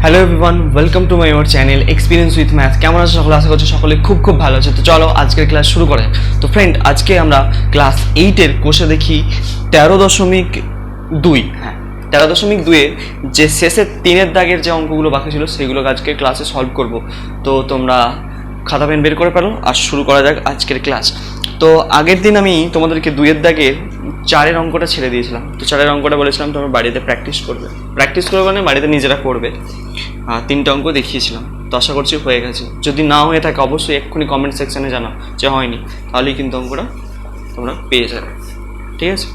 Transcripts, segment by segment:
Hello everyone, welcome to my your channel experience with math. কেমন আছে সকলে? আশা করছি সকলে খুব ভালো আছে। তো চলো আজকের ক্লাস শুরু করা যাক। তো ফ্রেন্ড, আজকে আমরা ক্লাস 8-এর কোষে দেখি 13.2। হ্যাঁ, 13.2-এর যে শেষের 3-এর দাগের যে অঙ্কগুলো বাকি ছিল সেগুলো আজকে ক্লাসে সলভ করব। তো তোমরা খাতা পেন বের করে পারো আর শুরু করা যাক আজকের ক্লাস। তো আগের দিন আমি তোমাদেরকে 2-এর দাগের 4-এর অঙ্কটা ছেড়ে দিয়েছিলাম। তো 4-এর অঙ্কটা বলেছিলাম তোমরা বাড়িতে প্র্যাকটিস করবে মানে বাড়িতে নিজেরা করবে। 3টে অঙ্ক দেখিয়েছিলাম, তো আশা করছি হয়ে গেছে। যদি না হয়ে থাকে অবশ্যই এক্ষুনি কমেন্ট সেকশানে জানাও যে হয়নি, তাহলেই কিন্তু অঙ্কটা তোমরা পেয়ে যাবে। ঠিক আছে,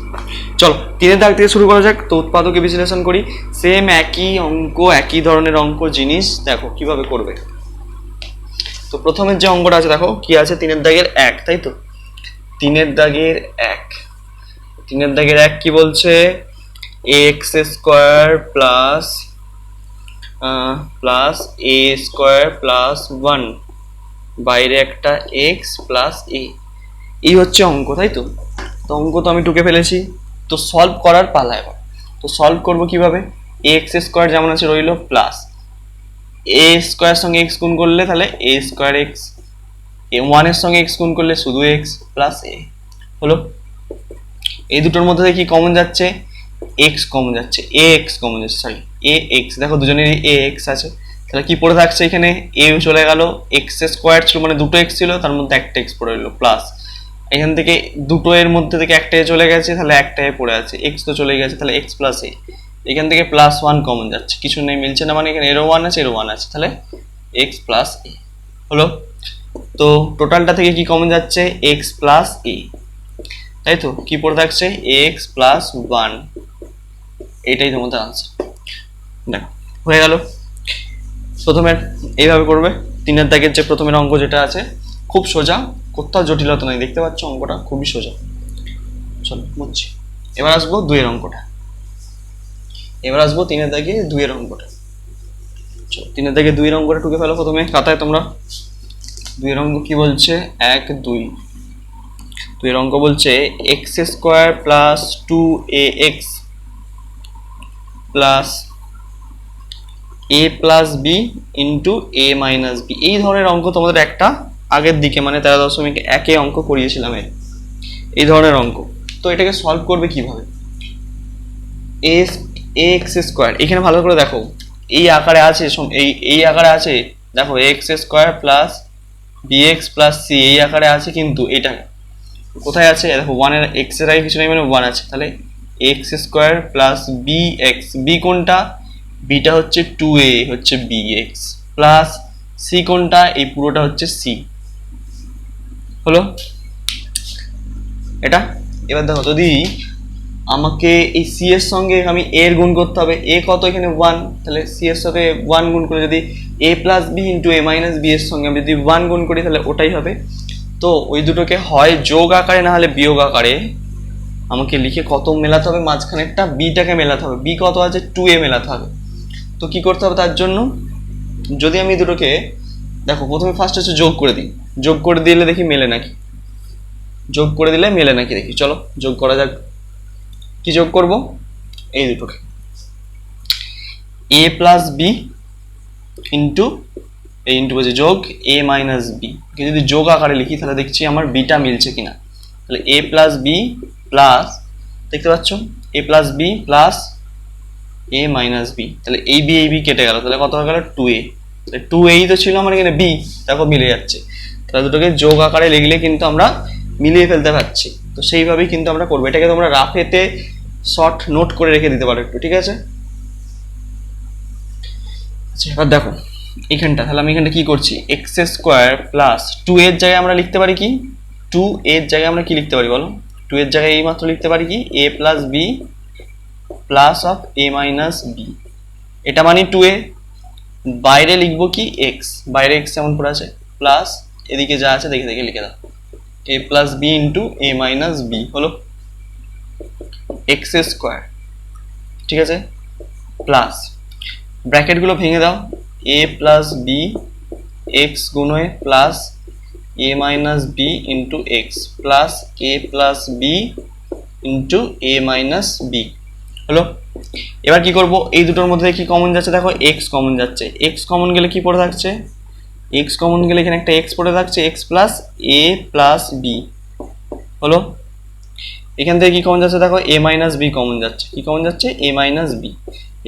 চলো 3-এর দাগ থেকে শুরু করা যাক। তো উৎপাদকে বিশ্লেষণ করি। সেম একই অঙ্ক, একই ধরনের অঙ্ক জিনিস, দেখো কিভাবে করবে। তো প্রথমের যে অঙ্কটা আছে দেখো কি আছে, 3-এর দাগের 1, তাই তো? 3-এর দাগের 1, 3-এর দাগের 1 কি বলছে? এক্স স্কোয়ার প্লাস এ স্কোয়ার প্লাস 1, বাইরে একটা এক্স প্লাস এ, এই হচ্ছে অঙ্ক, তাই তো? তো অঙ্ক তো আমি টুকে ফেলেছি, তো সলভ করার পালা এবার। তো সলভ করবো কিভাবে? এক্স স্কোয়ার যেমন আছে রইলো, প্লাস এ স্কোয়ার সঙ্গে এক্স গুণ করলে তাহলে এ স্কোয়ার এক্স, এ 1-এর সঙ্গে এক্স গুণ করলে শুধু এক্স প্লাস এ হলো। এই দুটোর মধ্যে কি কমন যাচ্ছে? এক্স কমন যাচ্ছে, এ এক্স কমন যাচ্ছে, সরি এ এক্স। দেখো দুজনেরই এ এক্স আছে, তাহলে কি পড়ে থাকছে এখানে? এ চলে গেল, এক্স স্কোয়ার ছিল মানে দুটো এক্স ছিল, তার মধ্যে একটা এক্স পড়ে গেলো, প্লাস এখান থেকে দুটো এর মধ্যে থেকে একটা এ চলে গেছে, তাহলে একটা এ পড়ে আছে, এক্স তো চলে গেছে, তাহলে এক্স প্লাস এ। এখান থেকে প্লাস 1 কমন যাচ্ছে, কিছু নেই, মিলছে না, মানে এখানে এরও 1 আছে, এরও 1 আছে, তাহলে এক্স প্লাস এ হলো। তো টোটালটা থেকে কি কমন যাচ্ছে? এক্স প্লাস এ, তাই তো? কি পড়ে থাকছে? এক্স প্লাস 1, এইটাই তোমাদের আনসার। দেখো হয়ে গেল। প্রথমে এইভাবে করবে। 3-এর দাগের যে প্রথমের অঙ্ক যেটা আছে খুব সোজা, কোথাও জটিলতা নেই, দেখতে পাচ্ছ অঙ্কটা খুবই সোজা। চলো বুঝছি। এবার আসবো 2-এর অঙ্কটা, এবার আসবো 3-এর দাগে 2-এর অঙ্কটা। চলো 3-এর দাগে 2-এর অঙ্কটা টুকে ফেলো প্রথমে খাতায় তোমরা। 2-এর অঙ্ক কি বলছে? 1 2। 2-এর অঙ্ক বলছে x square plus 2ax plus a plus b into a minus b. এই ধরনের অঙ্ক তোমাদের একটা আগের দিকে মানে 13.1-এ অঙ্ক করিয়েছিলাম, এই ধরনের অঙ্ক। তো এটাকে সলভ করবে কিভাবে? এক্স স্কোয়ার এখানে ভালো করে দেখো, এই আকারে আছে, এই আকারে আছে, দেখো x square plus b x plus c এই আকারে আছে, কিন্তু এটা কোথায় আছে? দেখো 1-এর এক্স এর আগে কিছু নেই মানে 1 আছে, তাহলে x square plus b x, b কোনটা? বিটা হচ্ছে 2a, হচ্ছে বি এক্স, প্লাস সি কোনটা? এই পুরোটা হচ্ছে সি হলো এটা। এবার দেখো যদি আমাকে এই সি এর সঙ্গে আমি এ এর গুণ করতে হবে, এ কত এখানে 1, তাহলে সি এর সাথে 1 গুণ করে যদি এ plus b into a minus B এর সঙ্গে আমি যদি 1 গুণ করি তাহলে ওটাই হবে। তো ওই দুটোকে হয় যোগ আকারে না হলে বিয়োগ আকারে আমাকে লিখে কত মেলাতে হবে? মাঝখানেরটা বিটাকে মেলাতে হবে, বি কত আছে? 2a মেলাতে হবে। তো কি করতে হবে তার জন্য? যদি আমি দুটোকে দেখো প্রথমে ফার্স্ট হচ্ছে যোগ করে দিই, যোগ করে দিলে দেখি মেলে নাকি, যোগ করে দিলে মেলে নাকি দেখি। চলো যোগ করা যাক। কি যোগ করব? এই দুটোকে এ প্লাস বি ইন্টু এই ইন্টু বলছে যোগ এ মাইনাস বি, যদি যোগ আকারে লিখি তাহলে দেখছি আমার বিটা মিলছে কিনা। তাহলে এ প্লাস বি প্লাস, দেখতে পাচ্ছ এ plus b plus a minus B, তাহলে এই বি কেটে গেল, তাহলে কত হয়ে গেল? 2a। 2a তো ছিল আমার এখানে, বি দেখো মিলে যাচ্ছে, তাহলে দুটোকে যোগ আকারে লিখলে কিন্তু আমরা মিলিয়ে ফেলতে পারছি। তো সেইভাবেই কিন্তু আমরা করবো। এটাকে তোমরা রাফেতে শর্ট নোট করে রেখে দিতে পারো একটু, ঠিক আছে? আচ্ছা এবার দেখো এইখানটা, তাহলে আমি এখানটা কি করছি? এক্স স্কোয়ার প্লাস 2 এর জায়গায় আমরা লিখতে পারি কি? 2 এর জায়গায় আমরা কি লিখতে পারি বলো? 2 এর জায়গায় এই মাত্র লিখতে পারি কি? A plus b plus of a minus b, এটা মানে 2a। বাইরে লিখবো কি? এক্স, বাইরে এক্স যেমন পড়ে আছে, প্লাস এদিকে যা আছে দেখে দেখে লিখে দাও, এ plus b into a minus b হলো এক্স স্কোয়ার, ঠিক আছে? প্লাস ব্র্যাকেটগুলো ভেঙে দাও, এ প্লাস বি এক্স গুণ হয়ে plus a minus b into x plus a plus b into a minus b হলো। এবার কি করব, এই দুটোর মধ্যে কি কমন যাচ্ছে দেখো, এক্স কমন যাচ্ছে। এক্স কমন গেলে কি পড়ে থাকছে, এক্স কমন গেলে এখানে একটা এক্স পড়ে থাকছে, x plus a plus B হলো। এখান থেকে কি কমন যাচ্ছে দেখো, এ মাইনাস বি কমন যাচ্ছে। কি কমন যাচ্ছে, এ মাইনাস বি।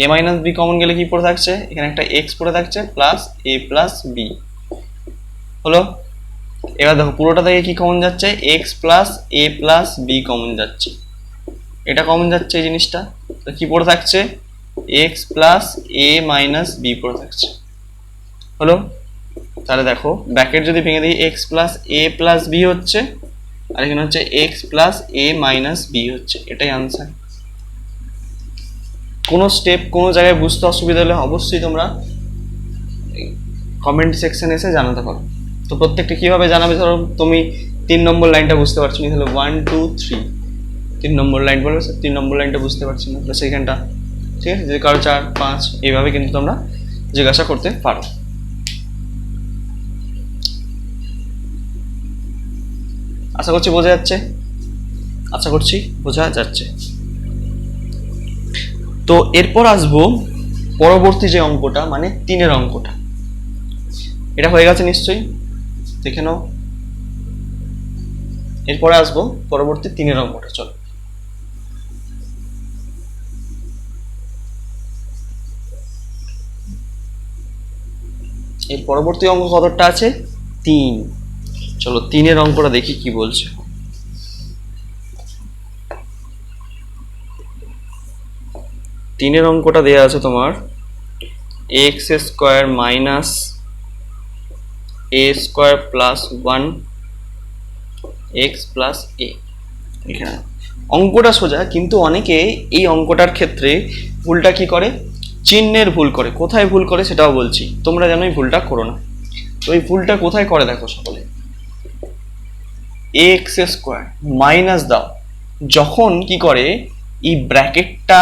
এ মাইনাস বি কমন গেলে কি পড়ে থাকছে, এখানে একটা এক্স পড়ে থাকছে প্লাস এ প্লাস বি হলো। এবার দেখো পুরোটা থেকে কি কমন যাচ্ছে, x plus a plus B common যাচ্ছে। এটা কমন যাচ্ছে এই জিনিসটা, তো কি পড়ে থাকছে, x plus a minus B পড়ে থাকছে হলো। তাহলে দেখো ব্র্যাকেট যদি ভেঙে দিই, x plus a plus B হচ্ছে, আর এখানে হচ্ছে x plus a minus B হচ্ছে। এটাই আনসার। কোনো স্টেপ কোনো জায়গায় বুঝতে অসুবিধা হলে অবশ্যই তোমরা কমেন্ট সেকশনে এসে জানাতে পারো। তো প্রত্যেকটা কীভাবে জানাবে, ধরো তুমি 3 নম্বর লাইনটা বুঝতে পারছো না, তাহলে 1 2 3 3 নম্বর লাইন বলবে, 3 নম্বর লাইনটা বুঝতে পারছি না, তো সেখানটা ঠিক আছে, যদি কারো 4 5 এইভাবে কিন্তু তোমরা জিজ্ঞাসা করতে পারো। আশা করছি বোঝা যাচ্ছে, আশা করছি বোঝা যাচ্ছে। তো এরপর আসবো পরবর্তী যে অঙ্কটা, মানে 3-এর অঙ্কটা। এটা হয়ে গেছে নিশ্চয়ই, দেখে নাও। এরপরে আসবো পরবর্তী 3-এর অঙ্কটা। চলো, এর পরবর্তী অঙ্ক কতটা আছে, 3। চলো 3-এর অঙ্কটা দেখি কি বলছে। তিনের অঙ্কটা দেওয়া আছে তোমার, x square minus a square plus 1 x plus এ। এখানে অঙ্কটা সোজা, কিন্তু অনেকে এই অঙ্কটার ক্ষেত্রে ভুলটা কি করে, চিহ্নের ভুল করে। কোথায় ভুল করে সেটাও বলছি, তোমরা যেন এই ভুলটা করো না। তো এই ভুলটা কোথায় করে দেখো সকলে, এক্স স্কোয়ার মাইনাস দাও, যখন কি করে এই ব্র্যাকেটটা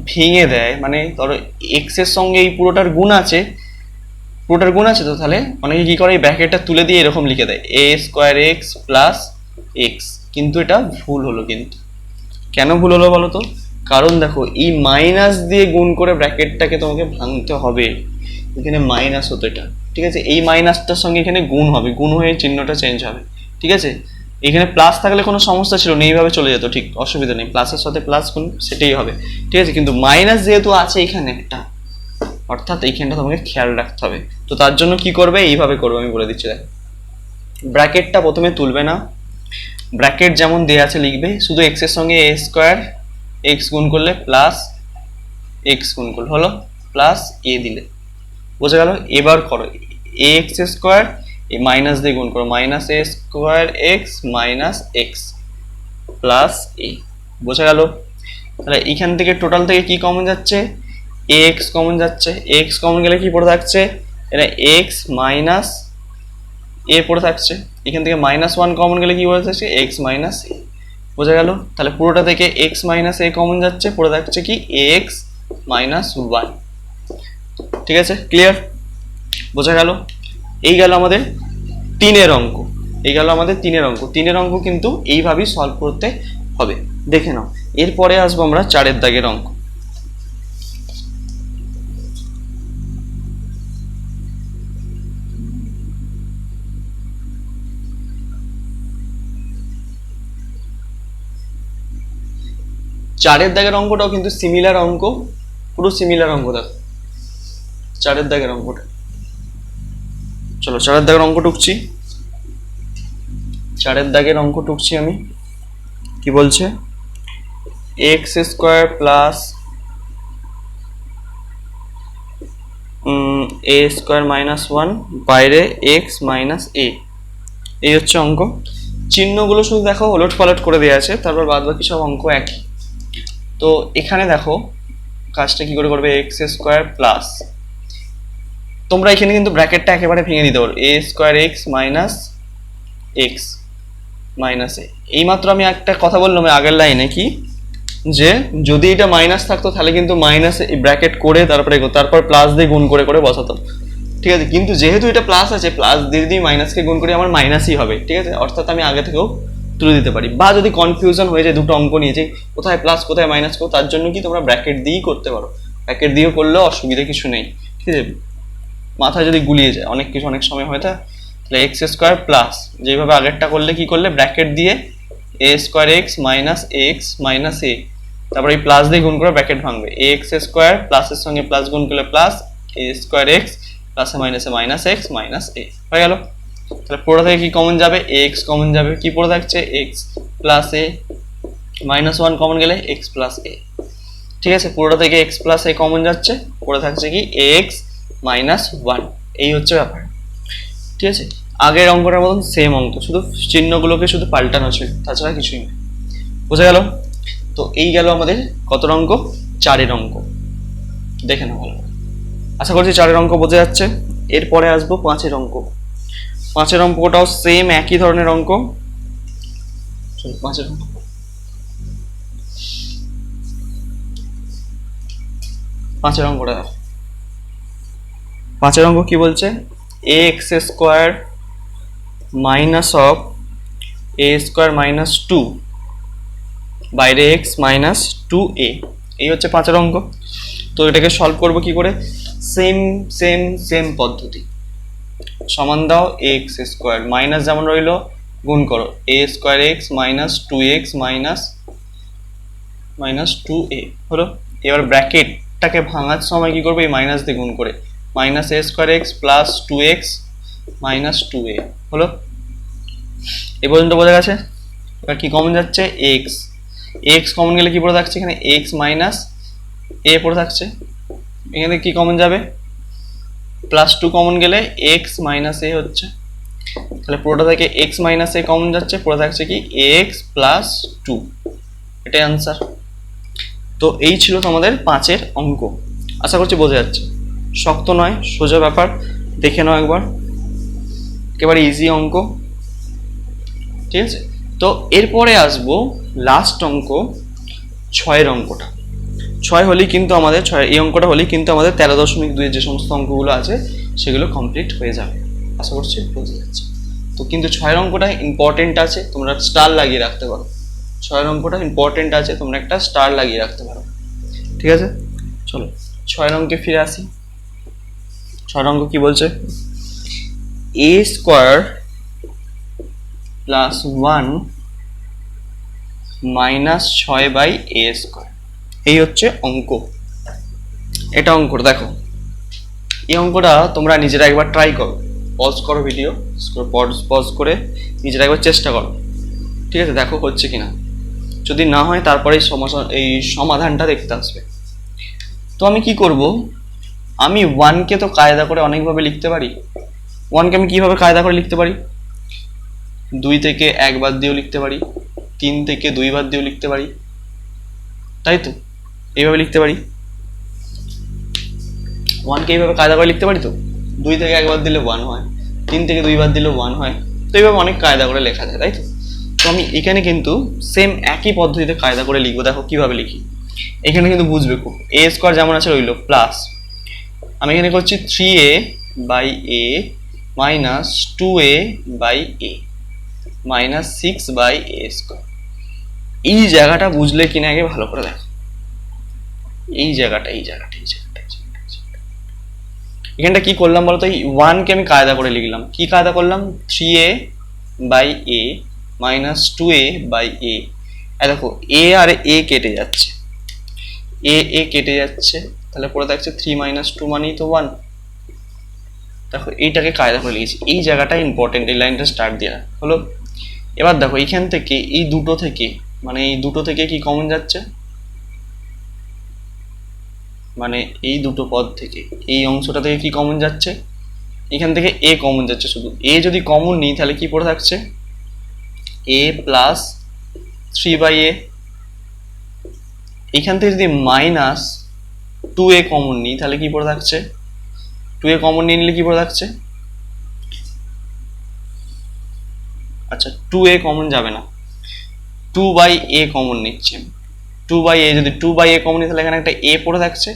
ভেঙে দেয়, মানে ধরো এক্স এর সঙ্গে এই পুরোটার গুণ আছে, পুরোটার গুণ আছে, তো তাহলে অনেকে কি করে এই ব্র্যাকেটটা তুলে দিয়ে এরকম লিখে দেয় এ স্কোয়ার এক্স প্লাস এক্স, কিন্তু এটা ভুল হলো। কিন্তু কেন ভুল হলো বলো তো, কারণ দেখো এই মাইনাস দিয়ে গুণ করে ব্র্যাকেটটাকে তোমাকে ভাঙতে হবে, এখানে মাইনাস হতো এটা, ঠিক আছে, এই মাইনাসটার সঙ্গে এখানে গুণ হবে, গুণ হয়ে চিহ্নটা চেঞ্জ হবে, ঠিক আছে। এখানে প্লাস থাকলে কোনো সমস্যা ছিল না, এইভাবে চলে যেত, ঠিক অসুবিধা নেই, প্লাসের সাথে প্লাস গুণ সেটাই হবে, ঠিক আছে। কিন্তু মাইনাস যেহেতু আছে এখানে একটা, অর্থাৎ এইখানটা তোমাকে খেয়াল রাখতে হবে। তো তার জন্য কি করবে, এইভাবে করবে, আমি বলে দিচ্ছি দেখো। ব্র্যাকেটটা প্রথমে তুলবে না, ব্র্যাকেট যেমন দেওয়া আছে লিখবে, শুধু এক্স এর সঙ্গে এ স্কোয়ার এক্স গুণ করলে প্লাস এক্স গুণ করলে হলো, প্লাস এ দিলে, বোঝা গেল। এবার করো এ এক্স স্কোয়ার এই মাইনাস দিয়ে গুণ করো, minus a square x minus x plus a, বোঝা গেল। তাহলে এখান থেকে টোটাল থেকে কি কমন যাচ্ছে, এ এক্স কমন যাচ্ছে, এক্স কমন গেলে কি পড়ে থাকছে, এটা এক্স মাইনাস এ পড়ে থাকছে। এখান থেকে -1 কমন গেলে কি পড়ে থাকছে, এক্স মাইনাস এ, বোঝা গেল। তাহলে পুরোটা থেকে এক্স মাইনাস এ কমন যাচ্ছে, পড়ে থাকছে কি এক্স মাইনাস 1, ঠিক আছে, ক্লিয়ার, বোঝা গেল। এই গেল আমাদের 3-এর অঙ্ক, এই গেল আমাদের 3-এর অঙ্ক। 3-এর অঙ্ক কিন্তু এইভাবেই সলভ করতে হবে, দেখে নাও। এরপরে আসবো আমরা 4-এর দাগের অঙ্ক। চারের দাগের অঙ্কটাও কিন্তু সিমিলার অঙ্ক, পুরো সিমিলার অঙ্ক। দেখো 4-এর দাগের অঙ্কটা, চলো 4-এর দাগের অঙ্ক টুকছি, 4-এর দাগের অঙ্ক টুকছি আমি। কি বলছে, এক্স স্কোয়ার প্লাস এ স্কোয়ার -1 বাইরে এক্স মাইনাস এ, এই হচ্ছে অঙ্ক। চিহ্নগুলো শুধু দেখো ওলট পালট করে দেওয়া আছে, তারপর বাদ বাকি সব অঙ্ক একই। তো এখানে দেখো কাজটা কি করে করবে, এক্স স্কোয়ার প্লাস, তোমরা এখানে কিন্তু ব্র্যাকেটটা একেবারে ভেঙে দিতে পারো, a square x minus x minus a. এইমাত্র আমি একটা কথা বললাম আগের লাইনে, কি যে যদি এটা মাইনাস থাকতো তাহলে কিন্তু মাইনাস ব্র্যাকেট করে তারপর প্লাস দিয়ে গুণ করে করে বসাতাম, ঠিক আছে। কিন্তু যেহেতু এটা প্লাস আছে, প্লাস দিয়ে দিয়ে মাইনাসকে গুণ করে আমার মাইনাসই হবে, ঠিক আছে। অর্থাৎ আমি আগে থেকেও তুলে দিতে পারি। বা যদি কনফিউশন হয়ে যায় দুটো অঙ্ক নিয়ে যে কোথায় প্লাস কোথায় মাইনাস করো, তার জন্য কি তোমরা ব্র্যাকেট দিয়েই করতে পারো, ব্র্যাকেট দিয়েও করলেও অসুবিধা কিছু নেই, ঠিক আছে। মাথায় যদি গুলিয়ে যায় অনেক কিছু অনেক সময় হয়, তাহলে এক্স স্কোয়ার প্লাস যেভাবে আগেরটা করলে কি করলে ব্র্যাকেট দিয়ে এ স্কোয়ার এক্স মাইনাস এ, তারপরে এই প্লাস দিয়ে গুণ করে ব্র্যাকেট ভাঙবে, এ এক্স স্কোয়ার প্লাসের সঙ্গে প্লাস গুণ করলে প্লাস এ স্কোয়ার এক্স প্লাসে মাইনাসে মাইনাস এক্স মাইনাস এ হয়ে গেল। তাহলে পুরো থেকে কি কমন যাবে, এক্স কমন যাবে, কি পড়ে থাকছে x plus a minus one common গেলে এক্স প্লাস এ, ঠিক আছে। পুরোটা থেকে এক্স প্লাস এ কমন যাচ্ছে, পড়ে থাকছে কি এক্স মাইনাস ওয়ান, এই হচ্ছে ব্যাপার, ঠিক আছে। আগের অঙ্কটার মতন সেম অঙ্ক, শুধু চিহ্নগুলোকে শুধু পাল্টানো ছিল, তাছাড়া কিছুই নেই, বোঝা গেল। তো এই গেল আমাদের কত অঙ্ক, 4 অঙ্ক, দেখে নাও ভালো, আশা করছি 4 অঙ্ক বোঝা যাচ্ছে। এরপরে আসবো 5 অঙ্ক। 5 অঙ্কটাও সেম একই ধরনের অঙ্ক। 5 অঙ্ক, 5 অঙ্কটা দেখো। 5 অঙ্ক কি বলছে, a x square minus of a square minus 2 বাইরে এক্স মাইনাস 2a, এই হচ্ছে 5 অঙ্ক। তো এটাকে সলভ করবো কি করে, সেম সেম সেম পদ্ধতি, সমান দাও এক্স স্কোয়ার মাইনাস যেমন রইলো গুণ করো a square x minus 2x minus 2a হলো। এবার ব্র্যাকেটটাকে ভাঙার সময় কি করবো, এই মাইনাস দিয়ে গুণ করে minus a square x plus 2x minus 2a হলো। এ পর্যন্ত বোঝা গেছে। এবার কি কমন যাচ্ছে, এক্স, এক্স কমন গেলে কি পড়ে থাকছে এখানে এক্স মাইনাস এ পড়ে থাকছে, এখানে কি কমন যাবে প্লাস 2 কমন গেলে এক্স মাইনাস এ হচ্ছে, তাহলে পুরোটা থেকে এক্স মাইনাস এ কমন যাচ্ছে, পড়ে থাকছে কি এক্স প্লাস 2, এটাই আনসার। তো এই ছিল তোমাদের 5 অঙ্ক, আশা করছি বোঝা যাচ্ছে, শক্ত নয় সোজা ব্যাপার, দেখে নাও একবার, একেবারে ইজি অঙ্ক, ঠিক আছে। তো এরপরে আসবো লাস্ট অঙ্ক 6 অঙ্কটা। 6 হলেই কিন্তু আমাদের এই অঙ্কটা হলেই কিন্তু আমাদের 13.2 যে সমস্ত অঙ্কগুলো আছে সেগুলো কমপ্লিট হয়ে যাবে, আশা করছি বোঝা যাচ্ছে। তো কিন্তু 6 অঙ্কটা ইম্পর্টেন্ট আছে, তোমরা স্টার লাগিয়ে রাখতে পারো, 6 অঙ্কটা ইম্পর্টেন্ট আছে, তোমরা একটা স্টার লাগিয়ে রাখতে পারো, ঠিক আছে। চলো 6 অঙ্কে ফিরে আসি। 6 অঙ্ক কি বলছে, a square plus 1 minus 6/a square, এই হচ্ছে অঙ্ক। এটা অঙ্কটা দেখো, এই অঙ্কটা তোমরা নিজেরা একবার ট্রাই করো, পজ করো ভিডিও, পজ করে নিজেরা একবার চেষ্টা করো, ঠিক আছে, দেখো হচ্ছে কিনা। যদি না হয় তারপরে এই সমাধানটা দেখতে আসবে। তো আমি কি করব, আমি 1কে তো কায়দা করে অনেকভাবে লিখতে পারি। 1কে আমি কিভাবে কায়দা করে লিখতে পারি, 2 থেকে 1 বাদ দিয়েও লিখতে পারি, 3 থেকে 2 বাদ দিয়েও লিখতে পারি, তাই তো, এইভাবে লিখতে পারি। 1কে এইভাবে কায়দা করে লিখতে পারি, তো 2 থেকে 1 বাদ দিলে 1 হয়, 3 থেকে 2 বাদ দিলেও 1 হয়, তো এইভাবে অনেক কায়দা করে লেখা যায়, তাই তো। তো আমি এখানে কিন্তু সেম একই পদ্ধতিতে কায়দা করে লিখবো, দেখো কিভাবে লিখি। এখানে কিন্তু বুঝবে খুব, এ স্কোয়ার যেমন আছে রইলো প্লাস, আমি এখানে করছি 3a/a minus 2a/a minus 6/a square. এই জায়গাটা বুঝলে কিনা আগে ভালো করে দেখো, এই জায়গাটা এখানটা কি করলাম বলতো, এই 1কে আমি কায়দা করে লিখলাম, কি কায়দা করলাম, 3a/a মাইনাস 2a/a, দেখো এ আর এ কেটে যাচ্ছে, এ কেটে যাচ্ছে, তাহলে পড়ে থাকছে 3 মাইনাস 2 মানেই তো 1। দেখো এইটাকে কায়দা করে লিখেছি, এই জায়গাটা ইম্পর্টেন্ট, এই লাইনটা স্টার্ট দেওয়া হলো। এবার দেখো এইখান থেকে এই দুটো থেকে, মানে এই দুটো থেকে কি কমন যাচ্ছে, মানে এই দুটো পদ থেকে এই অংশটা থেকে কি কমন যাচ্ছে, এখান থেকে এ কমন যাচ্ছে, শুধু এ যদি কমন নিই তাহলে কি পড়ে থাকছে এ প্লাস 3/a, এখান থেকে যদি মাইনাস 2a কমন নিই তাহলে কি পড়ে থাকছে, 2a কমন নিয়ে নিলে কি পড়ে থাকছে, আচ্ছা 2a কমন যাবে না, 2/a কমন নিচ্ছে, 2/a, যদি 2/a কমন নিই তাহলে এখানে একটা a পড়ে থাকছে,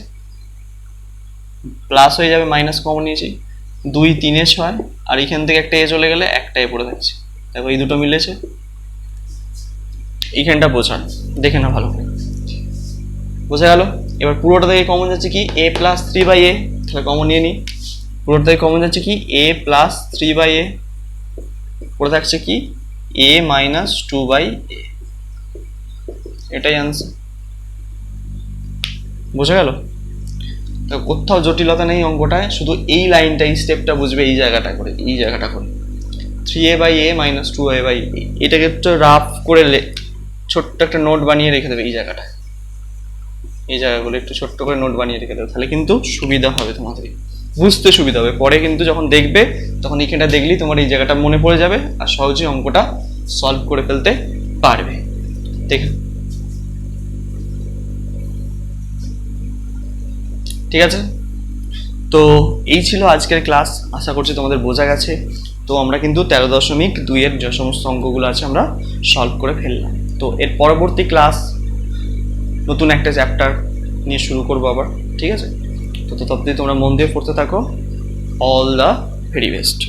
প্লাস হয়ে যাবে, মাইনাস কমন নিয়েছি, 2 3 6, আর এখান থেকে একটা a চলে গেলে একটা a পড়ে থাকছে, দেখো এই দুটো মিলেছে, এইখানটা বোঝান, দেখে না ভালো করে। বোঝা গেল? এবার পুরোটা থেকে কমন যাচ্ছে কি a প্লাস থ্রি বাই এ, তাহলে কমন নিয়ে নিই। পুরোটা থেকে কমন যাচ্ছে কি a প্লাস থ্রি বাই এ, পড়ে থাকছে কি a মাইনাস টু বাই এ, এটাই আনসার। বোঝা গেল? তো কোথাও জটিলতা নেই অঙ্কটায়, শুধু এই লাইনটা, এই স্টেপটা বুঝবে এই জায়গাটা করে, এই জায়গাটা করে। Three a by a minus two a by a, এটাকে একটু রাফ করে ছোট্ট একটা নোট বানিয়ে রেখে দেবে এই জায়গাটায়, এই জায়গাগুলো একটু ছোট্ট করে নোট বানিয়ে রেখে দেবে, তাহলে কিন্তু সুবিধা হবে তোমাদের, বুঝতে সুবিধা হবে। পরে কিন্তু যখন দেখবে তখন এইখানটা দেখলেই তোমার এই জায়গাটা মনে পড়ে যাবে আর সহজেই অঙ্কটা সলভ করে ফেলতে পারবে। ঠিক ঠিক আছে, তো এই ছিল আজকের ক্লাস, আশা করছি তোমাদের বোঝা গেছে। তো আমরা কিন্তু 13.2-এর যে সমস্ত অঙ্কগুলো আছে আমরা সলভ করে ফেললাম। তো এর পরবর্তী ক্লাস নতুন একটা চ্যাপ্টার নিয়ে শুরু করবো আবার, ঠিক আছে? তো ততদিন তোমরা মন দিয়ে পড়তে থাকো। All the very best.